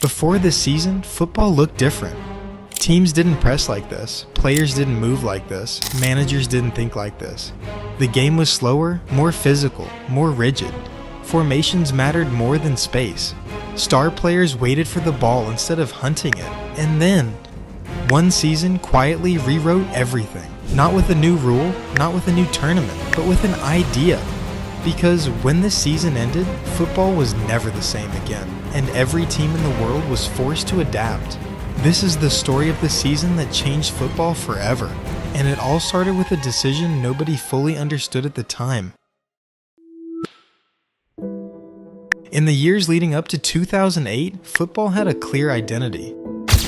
Before this season, football looked different. Teams didn't press like this, players didn't move like this, managers didn't think like this. The game was slower, more physical, more rigid. Formations mattered more than space. Star players waited for the ball instead of hunting it. And then, one season quietly rewrote everything. Not with a new rule, not with a new tournament, but with an idea. Because when this season ended, football was never the same again, and every team in the world was forced to adapt. This is the story of the season that changed football forever, and it all started with a decision nobody fully understood at the time. In the years leading up to 2008, football had a clear identity.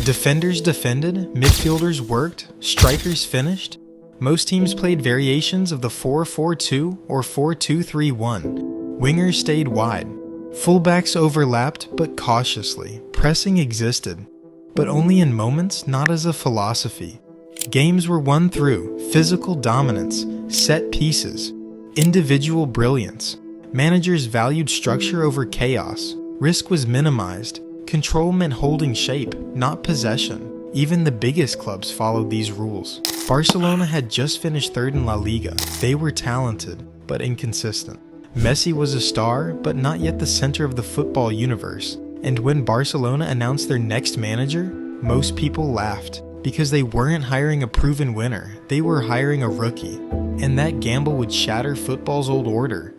Defenders defended, midfielders worked, strikers finished. Most teams played variations of the 4-4-2 or 4-2-3-1. Wingers stayed wide. Fullbacks overlapped, but cautiously. Pressing existed, but only in moments, not as a philosophy. Games were won through physical dominance, set pieces, individual brilliance. Managers valued structure over chaos. Risk was minimized. Control meant holding shape, not possession. Even the biggest clubs followed these rules. Barcelona had just finished third in La Liga. They were talented, but inconsistent. Messi was a star, but not yet the center of the football universe. And when Barcelona announced their next manager, most people laughed. Because they weren't hiring a proven winner, they were hiring a rookie. And that gamble would shatter football's old order.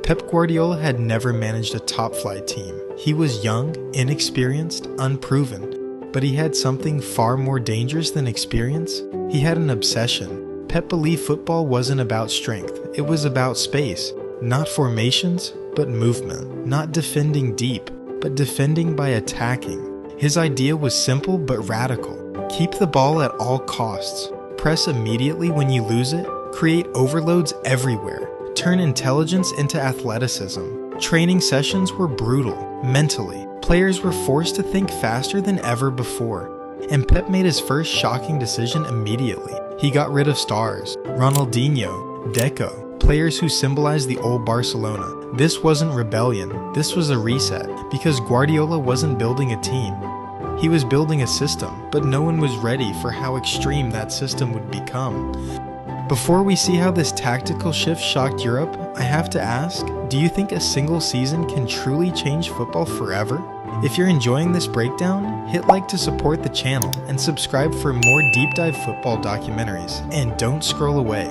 Pep Guardiola had never managed a top-flight team. He was young, inexperienced, unproven, but he had something far more dangerous than experience. He had an obsession. Pep believed football wasn't about strength, it was about space. Not formations, but movement. Not defending deep, but defending by attacking. His idea was simple but radical. Keep the ball at all costs. Press immediately when you lose it. Create overloads everywhere. Turn intelligence into athleticism. Training sessions were brutal, mentally. Players were forced to think faster than ever before. And Pep made his first shocking decision immediately. He got rid of stars, Ronaldinho, Deco, players who symbolized the old Barcelona. This wasn't rebellion, this was a reset, because Guardiola wasn't building a team. He was building a system, but no one was ready for how extreme that system would become. Before we see how this tactical shift shocked Europe, I have to ask, do you think a single season can truly change football forever? If you're enjoying this breakdown, hit like to support the channel and subscribe for more deep dive football documentaries, and don't scroll away.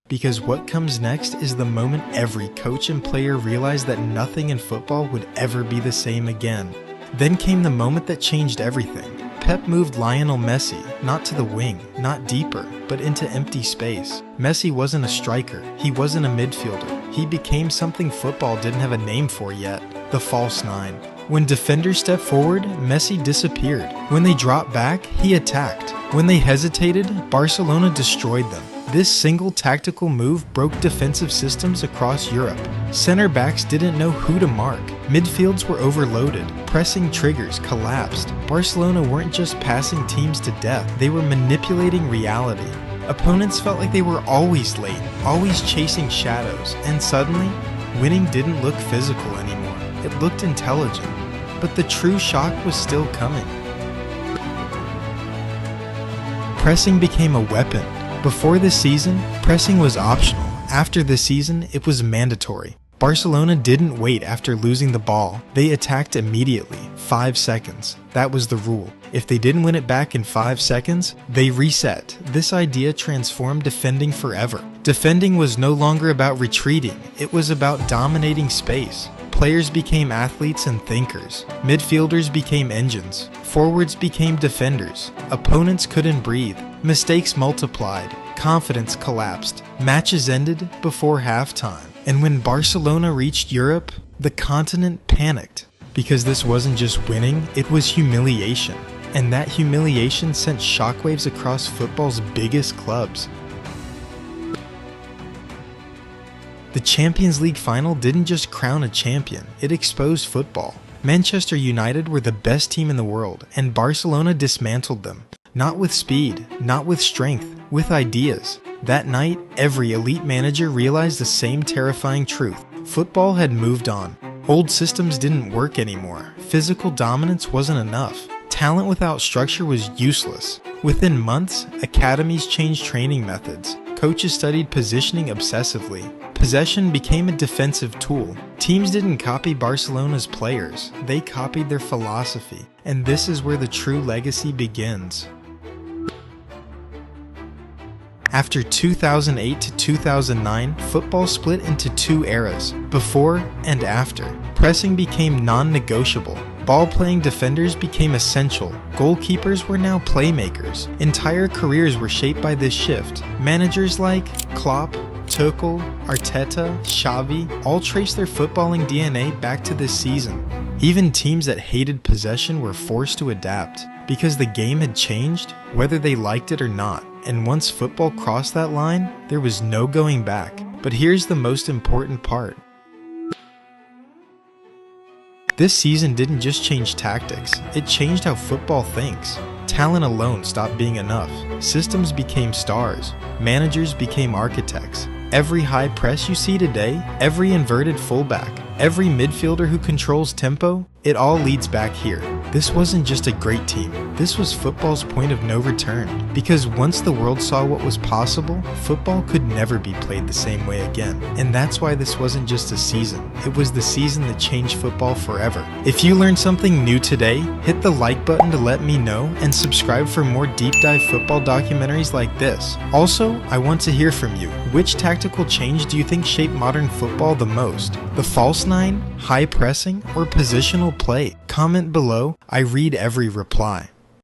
Because what comes next is the moment every coach and player realized that nothing in football would ever be the same again. Then came the moment that changed everything. Pep moved Lionel Messi, not to the wing, not deeper, but into empty space. Messi wasn't a striker, he wasn't a midfielder. He became something football didn't have a name for yet, the false nine. When defenders stepped forward, Messi disappeared. When they dropped back, he attacked. When they hesitated, Barcelona destroyed them. This single tactical move broke defensive systems across Europe. Center backs didn't know who to mark. Midfields were overloaded. Pressing triggers collapsed. Barcelona weren't just passing teams to death, they were manipulating reality. Opponents felt like they were always late, always chasing shadows, and suddenly, winning didn't look physical anymore. It looked intelligent. But the true shock was still coming. Pressing became a weapon. Before this season, pressing was optional. After this season, it was mandatory. Barcelona didn't wait after losing the ball. They attacked immediately, 5 seconds. That was the rule. If they didn't win it back in 5 seconds, they reset. This idea transformed defending forever. Defending was no longer about retreating, it was about dominating space. Players became athletes and thinkers. Midfielders became engines. Forwards became defenders. Opponents couldn't breathe. Mistakes multiplied. Confidence collapsed. Matches ended before halftime. And when Barcelona reached Europe, the continent panicked. Because this wasn't just winning, it was humiliation. And that humiliation sent shockwaves across football's biggest clubs. The Champions League final didn't just crown a champion, it exposed football. Manchester United were the best team in the world, and Barcelona dismantled them. Not with speed, not with strength, with ideas. That night, every elite manager realized the same terrifying truth. Football had moved on. Old systems didn't work anymore. Physical dominance wasn't enough. Talent without structure was useless. Within months, academies changed training methods. Coaches studied positioning obsessively. Possession became a defensive tool. Teams didn't copy Barcelona's players, they copied their philosophy. And this is where the true legacy begins. After 2008 to 2009, football split into two eras, before and after. Pressing became non-negotiable. Ball-playing defenders became essential. Goalkeepers were now playmakers. Entire careers were shaped by this shift. Managers like Klopp, Tuchel, Arteta, Xavi all traced their footballing DNA back to this season. Even teams that hated possession were forced to adapt, because the game had changed, whether they liked it or not. And once football crossed that line, there was no going back. But here's the most important part. This season didn't just change tactics, it changed how football thinks. Talent alone stopped being enough. Systems became stars. Managers became architects. Every high press you see today, every inverted fullback, every midfielder who controls tempo, it all leads back here. This wasn't just a great team, this was football's point of no return. Because once the world saw what was possible, football could never be played the same way again. And that's why this wasn't just a season, it was the season that changed football forever. If you learned something new today, hit the like button to let me know, and subscribe for more deep dive football documentaries like this. Also, I want to hear from you. Which tactical change do you think shaped modern football the most? The false nine, high pressing, or positional play? Comment below, I read every reply.